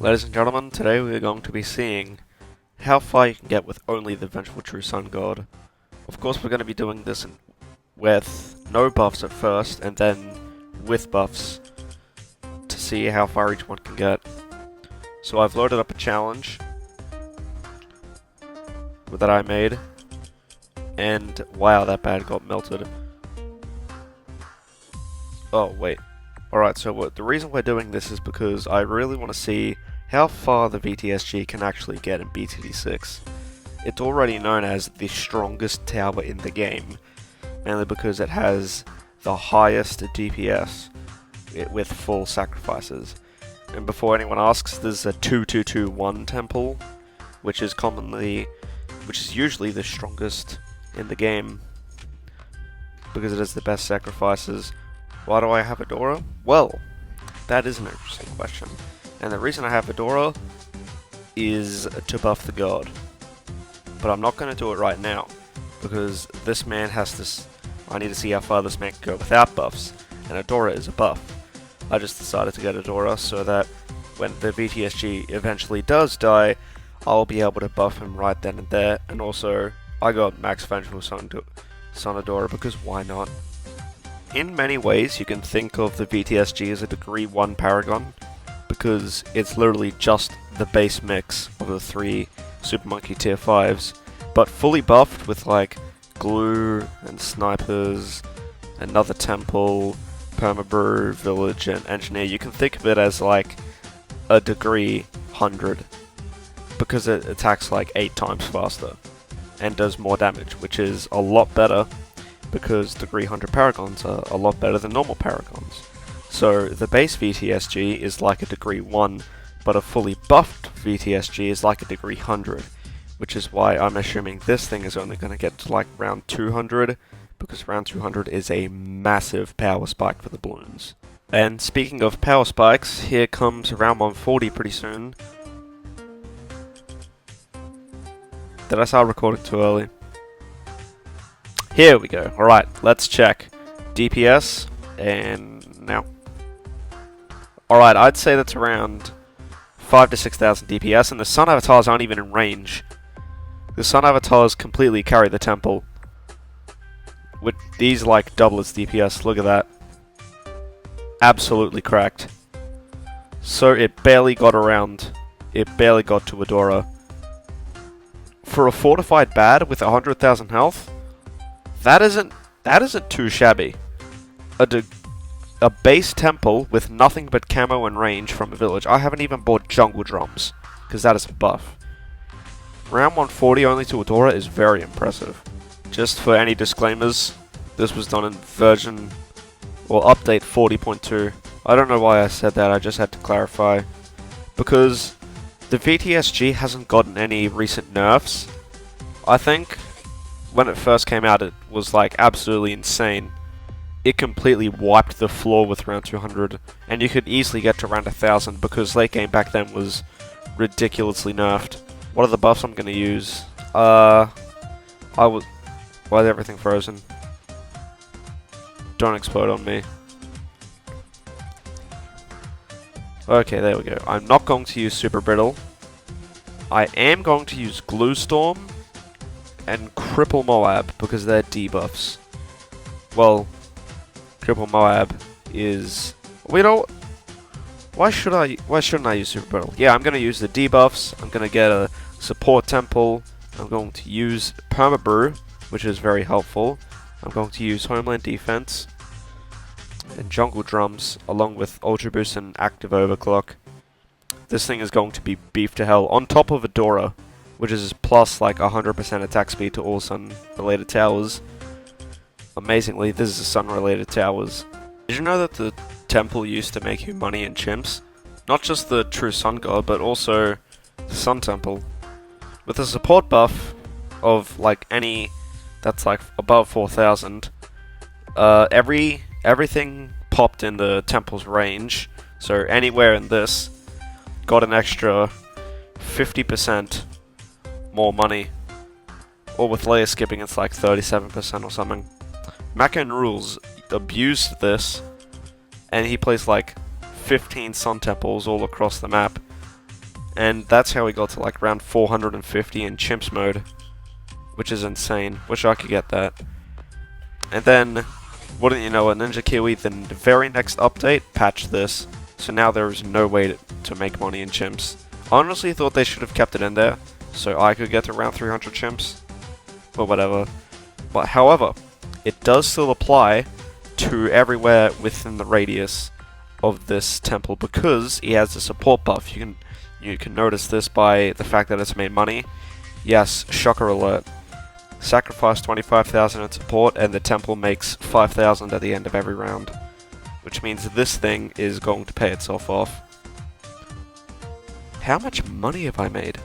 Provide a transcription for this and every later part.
Ladies and gentlemen, today we are going to be seeing how far you can get with only the Vengeful True Sun God. Of course, we're going to be doing this with no buffs at first, and then with buffs to see how far each one can get. So I've loaded up a challenge that I made, and wow, that bad got melted. Oh, wait. Alright, so the reason we're doing this is because I really want to see how far the VTSG can actually get in BTD6. It's already known as the strongest tower in the game, mainly because it has the highest DPS with full sacrifices. And before anyone asks, there's a 2-2-2-1 temple, which is usually the strongest in the game, because it has the best sacrifices. Why do I have Adora? Well, that is an interesting question. And the reason I have Adora is to buff the god. But I'm not going to do it right now, because this man has this. I need to see how far this man can go without buffs, and Adora is a buff. I just decided to get Adora so that when the VTSG eventually does die, I'll be able to buff him right then and there. And also, I got Max Vengeful Sun Adora, because why not? In many ways, you can think of the VTSG as a degree 1 Paragon, because it's literally just the base mix of the 3 Super Monkey tier 5s, but fully buffed with like glue and snipers, another temple, permabrew, village, and engineer. You can think of it as like a degree 100, because it attacks like 8 times faster and does more damage, which is a lot better, because degree 100 Paragons are a lot better than normal Paragons. So the base VTSG is like a degree 1, but a fully buffed VTSG is like a degree 100, which is why I'm assuming this thing is only going to get to like round 200, because round 200 is a massive power spike for the balloons. And speaking of power spikes, here comes round 140 pretty soon. Did I start recording too early? Here we go. Alright, let's check. DPS, and now. Alright, I'd say that's around 5,000 to 6,000 DPS, and the Sun Avatars aren't even in range. The Sun Avatars completely carry the temple. With these like double its DPS, look at that. Absolutely cracked. So it barely got around. It barely got to Adora. For a fortified bad with 100,000 health, that isn't too shabby. A base temple with nothing but camo and range from a village. I haven't even bought jungle drums, because that is a buff. Round 140 only to Adora is very impressive. Just for any disclaimers, this was done in version, or update 40.2. I don't know why I said that, I just had to clarify. Because the VTSG hasn't gotten any recent nerfs. I think when it first came out, it was like absolutely insane. It completely wiped the floor with round 200, and you could easily get to round 1000 because late game back then was ridiculously nerfed. What are the buffs I'm gonna use? Why is everything frozen? Don't explode on me. Okay, there we go. I'm not going to use Super Brittle. I am going to use Glue Storm and Cripple Moab because they're debuffs. Well, Cripple Moab is... Why shouldn't I use Super Brittle? Yeah, I'm going to use the debuffs. I'm going to get a support temple. I'm going to use permabrew, which is very helpful. I'm going to use Homeland Defense and Jungle Drums, along with Ultra Boost and Active Overclock. This thing is going to be beef to hell, on top of Adora, which is plus like 100% attack speed to all sun-related towers. Amazingly, this is sun-related towers. Did you know that the temple used to make you money in chimps? Not just the true sun god, but also the sun temple. With a support buff of like any that's like above 4,000, everything popped in the temple's range, so anywhere in this got an extra 50% more money. Or with layer skipping, it's like 37% or something. Mackin Rules abused this, and he placed like 15 sun temples all across the map, And that's how we got to like round 450 in chimps mode, which is insane. Wish I could get that. And then, wouldn't you know it, Ninja Kiwi, the very next update, patched this. So now there is no way to make money in chimps. I honestly thought they should have kept it in there, so I could get to around 300 chimps. But whatever. But however, it does still apply to everywhere within the radius of this temple because he has a support buff. You can notice this by the fact that it's made money. Yes, shocker alert. Sacrifice 25,000 in support and the temple makes 5,000 at the end of every round. Which means this thing is going to pay itself off. How much money have I made?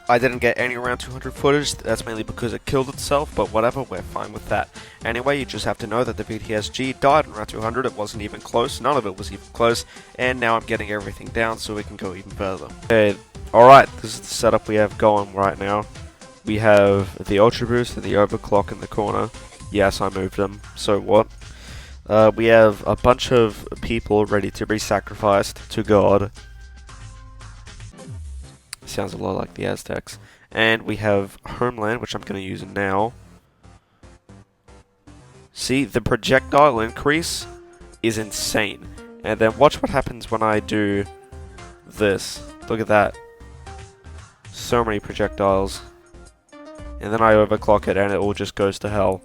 I didn't get any around 200 footage, that's mainly because it killed itself, but whatever, we're fine with that. Anyway, you just have to know that the VTSG died in round 200, it wasn't even close, none of it was even close, and now I'm getting everything down so we can go even further. Okay, alright, this is the setup we have going right now. We have the Ultra Boost and the Overclock in the corner. Yes, I moved them, so what? We have a bunch of people ready to be sacrificed to God. Sounds a lot like the Aztecs. And we have Homeland, which I'm going to use now. See, the projectile increase is insane. And then watch what happens when I do this. Look at that. So many projectiles. And then I overclock it and it all just goes to hell.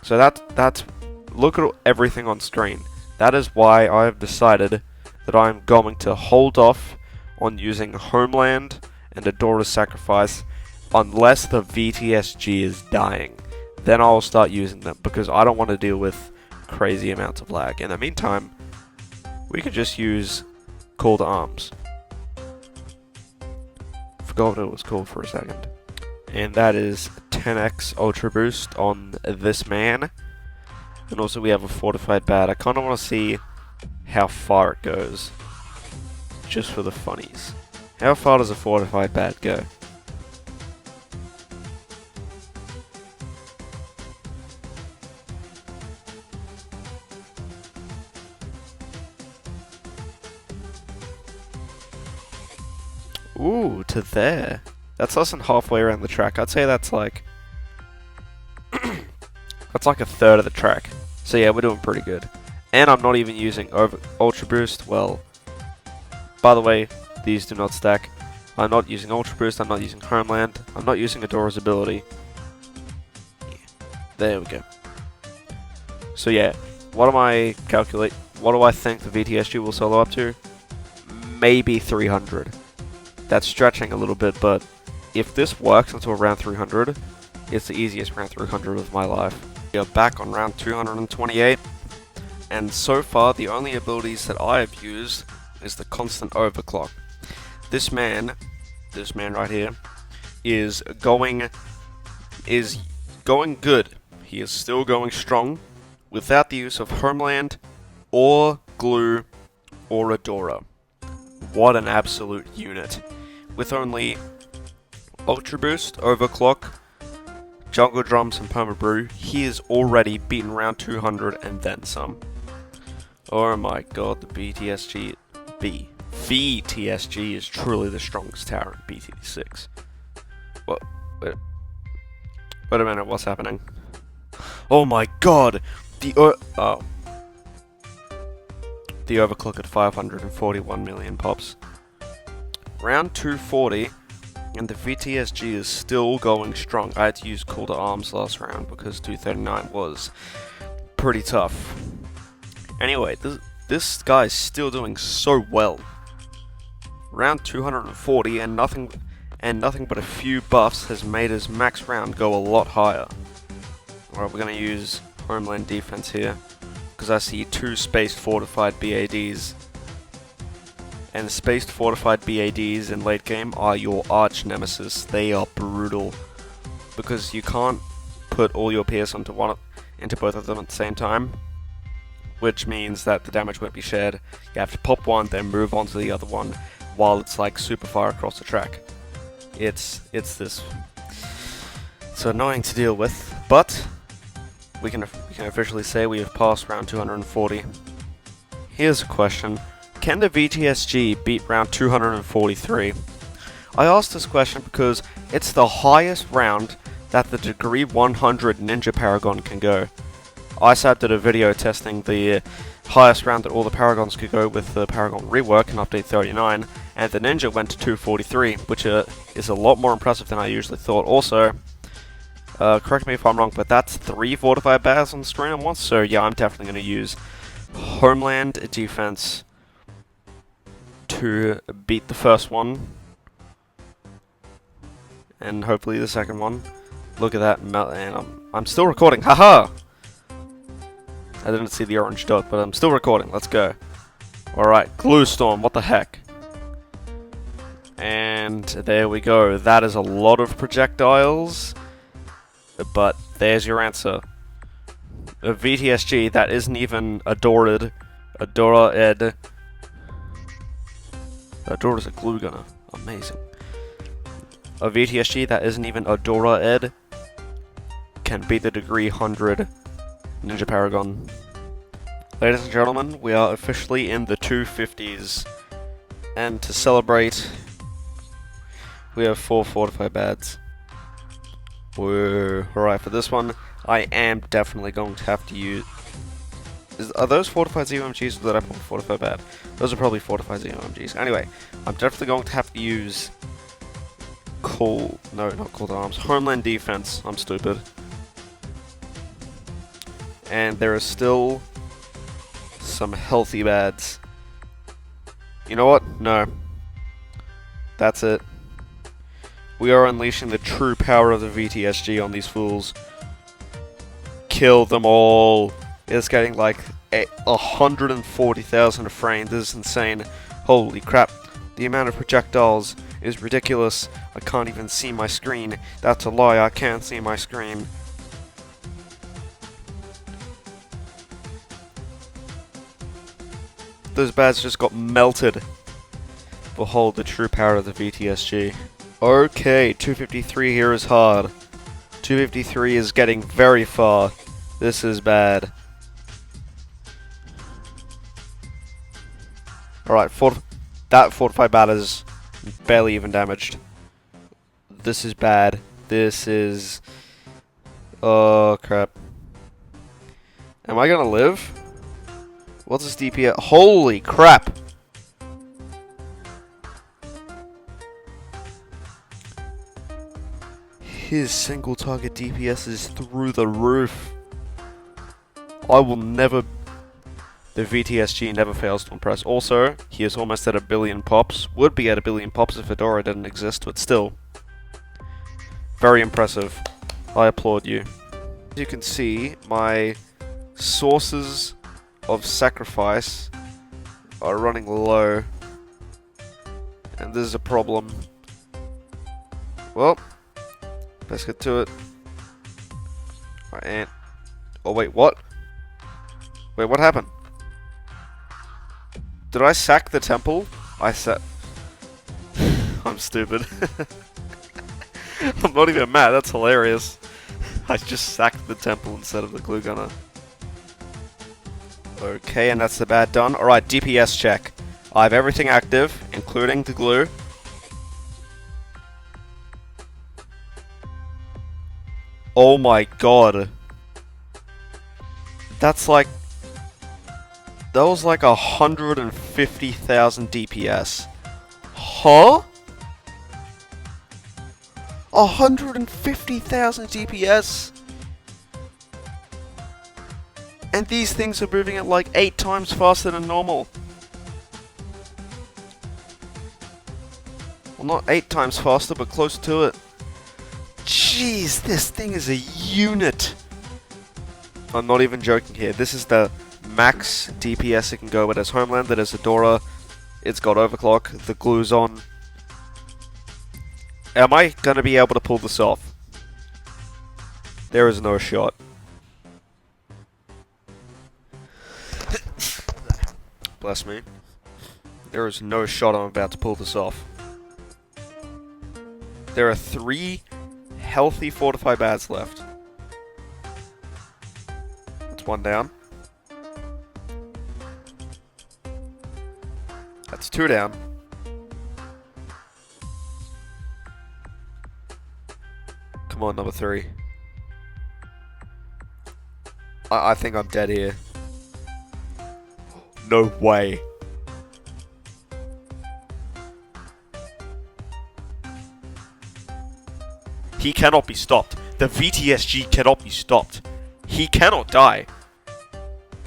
So that's look at everything on screen. That is why I have decided that I'm going to hold off on using Homeland and Adora's Sacrifice unless the VTSG is dying. Then I'll start using them because I don't want to deal with crazy amounts of lag. In the meantime, we could just use Call to Arms. Forgot what it was called for a second. And that is 10x Ultra Boost on this man. And also we have a Fortified Bat. I kind of want to see how far it goes. Just for the funnies. How far does a Fortified Bat go? Ooh, to there. That's less than halfway around the track. I'd say that's like... that's like a third of the track. So yeah, we're doing pretty good. And I'm not even using Ultra Boost. Well, by the way, these do not stack. I'm not using Ultra Boost, I'm not using Homeland, I'm not using Adora's ability. Yeah. There we go. So yeah, what do I think the VTSG will solo up to? Maybe 300. That's stretching a little bit, but if this works until round 300, it's the easiest round 300 of my life. We are back on round 228, and so far the only abilities that I have used is the constant overclock. This man right here, is going good. He is still going strong without the use of Homeland or Glue or Adora. What an absolute unit. With only Ultra Boost, Overclock, Jungle Drums and Perma Brew, he is already beaten round 200 and then some. Oh my god, the VTSG is truly the strongest tower in BTD6. What? Wait a minute, what's happening? Oh my god! The overclock at 541 million pops. Round 240, and the VTSG is still going strong. I had to use Call to Arms last round because 239 was pretty tough. Anyway, this guy's still doing so well. Round 240 and nothing but a few buffs has made his max round go a lot higher. Alright, we're going to use Homeland Defense here, because I see two spaced fortified BADs. And spaced fortified BADs in late game are your arch nemesis. They are brutal, because you can't put all your PS into both of them at the same time, which means that the damage won't be shared. You have to pop one, then move on to the other one, while it's like super far across the track. It's annoying to deal with, but we can officially say we have passed round 240. Here's a question: Can the VTSG beat round 243? I asked this question because it's the highest round that the Degree 100 Ninja Paragon can go. ISAB did a video testing the highest round that all the Paragons could go with the Paragon rework in Update 39, and the Ninja went to 243, which is a lot more impressive than I usually thought. Also, correct me if I'm wrong, but that's 3 fortified battles on the screen at once, so yeah, I'm definitely going to use Homeland Defense to beat the first one, and hopefully the second one. Look at that, and I'm still recording, haha! I didn't see the orange dot, but I'm still recording, let's go. Alright, Glue Storm, what the heck? And there we go, that is a lot of projectiles, but there's your answer. A VTSG that isn't even Adora's a glue gunner, amazing. A VTSG that isn't even Adora Ed can beat the Degree 100 Ninja Paragon. Ladies and gentlemen, we are officially in the 250s, and to celebrate, we have 4 fortified bads. Whoa. Alright, for this one, I am definitely going to have to use... Are those fortified ZOMGs or did I put fortified bad? Those are probably fortified ZOMGs. Anyway, I'm definitely going to have to use... not Cold Arms. Homeland Defense. I'm stupid. And there are still some healthy bads. You know what? No. That's it. We are unleashing the true power of the VTSG on these fools. Kill them all. It's getting like 140,000 a frame. This is insane. Holy crap. The amount of projectiles is ridiculous. I can't even see my screen. That's a lie. I can't see my screen. Those bads just got melted. Behold the true power of the VTSG. Okay, 253 here is hard. 253 is getting very far. This is bad. Alright, that fortified bat is barely even damaged. This is bad. This is... Oh, crap. Am I gonna live? What's this DPS? Holy crap! His single target DPS is through the roof. I will never... The VTSG never fails to impress. Also, he is almost at 1 billion pops. Would be at 1 billion pops if Fedora didn't exist, but still. Very impressive. I applaud you. As you can see, my sources of sacrifice are running low. And this is a problem. Well, let's get to it. And... Oh wait, what? Wait, what happened? Did I sack the temple? I'm stupid. I'm not even mad, that's hilarious. I just sacked the temple instead of the glue gunner. Okay, and that's the bad done. Alright, DPS check. I have everything active, including the glue. Oh my god. That's like... That was like 150,000 DPS. Huh? 150,000 DPS? And these things are moving at like 8 times faster than normal. Well, not 8 times faster, but close to it. Jeez, this thing is a unit. I'm not even joking here. This is the max DPS it can go with as Homeland. That is Adora. It's got overclock. The glue's on. Am I going to be able to pull this off? There is no shot. Bless me. There is no shot I'm about to pull this off. There are 3 healthy fortified bads left. That's 1 down. That's 2 down. Come on, number 3. I think I'm dead here. No way. He cannot be stopped. The VTSG cannot be stopped. He cannot die.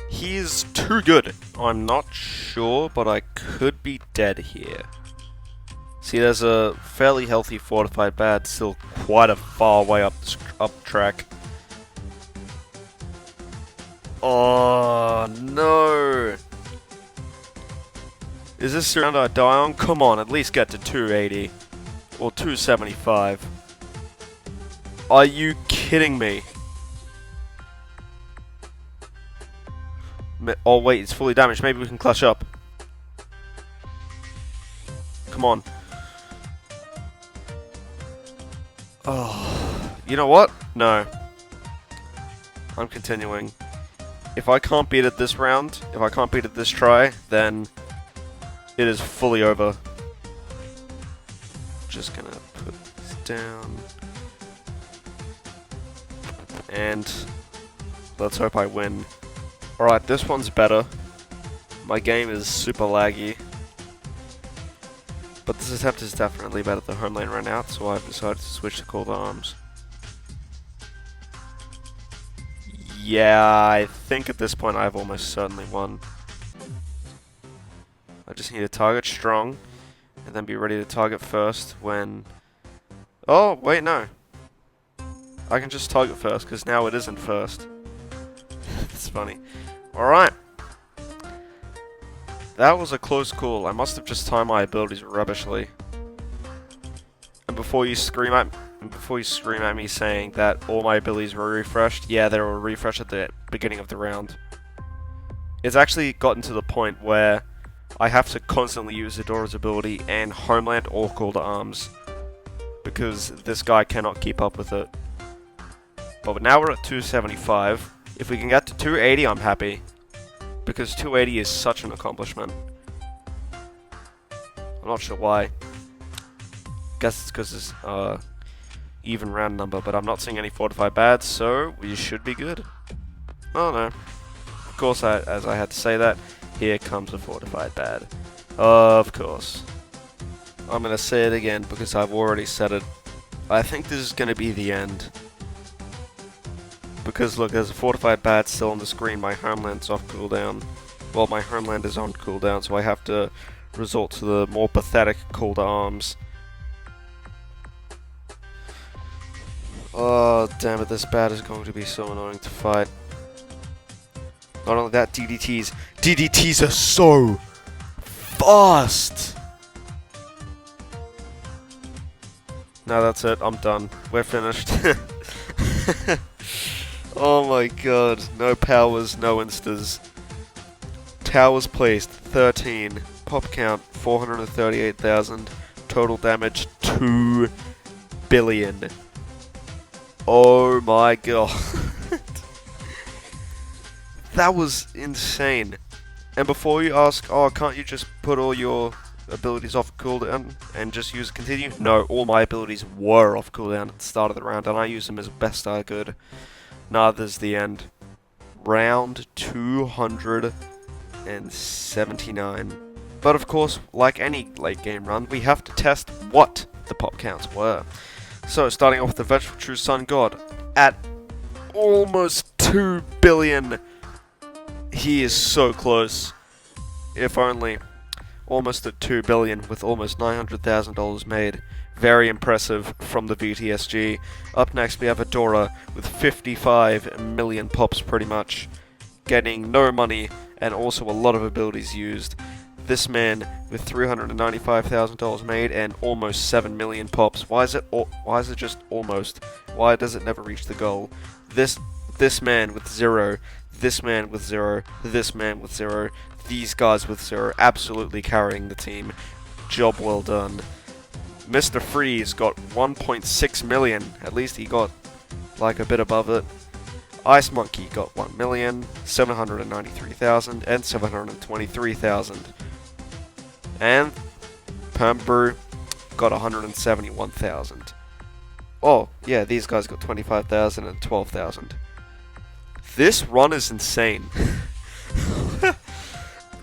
He is too good. I'm not sure, but I could be dead here. See, there's a fairly healthy fortified bad, still quite a far way up track. Oh no! Is this the round I die on? Come on, at least get to 280 or 275. Are you kidding me? Oh wait, it's fully damaged. Maybe we can clutch up. Come on. Oh, you know what? No. I'm continuing. If I can't beat it this round, if I can't beat it this try, then it is fully over. Just gonna put this down. And let's hope I win. Alright, this one's better. My game is super laggy. But this attempt is definitely better. The home lane ran out, so I've decided to switch to Cold Arms. Yeah, I think at this point I've almost certainly won. I just need to target strong, and then be ready to target first when... Oh, wait, no. I can just target first, because now it isn't first. It's funny. Alright. That was a close call. I must have just timed my abilities rubbishly. And before you scream at me saying that all my abilities were refreshed, yeah, they were refreshed at the beginning of the round. It's actually gotten to the point where I have to constantly use Adora's ability and Homeland or Call to Arms, because this guy cannot keep up with it. But now we're at 275. If we can get to 280, I'm happy, because 280 is such an accomplishment. I'm not sure why. Guess it's because it's even round number, but I'm not seeing any fortified bads, so we should be good. Oh no. Of course, as I had to say that, here comes a fortified bad. Of course. I'm gonna say it again because I've already said it. I think this is gonna be the end. Because look, there's a fortified bad still on the screen. My homeland's off cooldown. Well, my homeland is on cooldown, so I have to resort to the more pathetic Call to Arms. Oh, damn it, this bat is going to be so annoying to fight. Not only that, DDTs are so fast! Now that's it, I'm done. We're finished. Oh my god, no powers, no instas. Towers placed, 13. Pop count, 438,000. Total damage, 2 billion. Oh my god. That was insane. And before you ask, oh, can't you just put all your abilities off cooldown and just use continue? No, all my abilities were off cooldown at the start of the round, and I used them as best I could. Nah, this is the end. Round 279. But of course, like any late game run, we have to test what the pop counts were. So, starting off with the Vengeful True Sun God, at almost 2 billion. He is so close. If only. Almost at 2 billion with almost $900,000 made. Very impressive from the VTSG. Up next we have Adora with 55 million pops pretty much. Getting no money and also a lot of abilities used. This man with $395,000 made and almost 7 million pops. Why is it just almost? Why does it never reach the goal? This man with 0, this man with 0, this man with 0, these guys with 0, absolutely carrying the team. Job well done. Mr. Freeze got 1.6 million. At least he got like a bit above it. Ice Monkey got 1,793,000 and 723,000. And Perm Brew got 171,000. Oh, yeah, these guys got 25,000 and 12,000. This run is insane.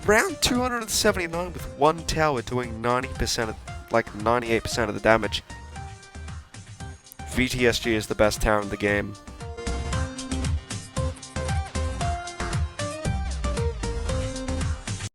Round 279 with one tower doing 90% of, like 98% of the damage. VTSG is the best tower in the game.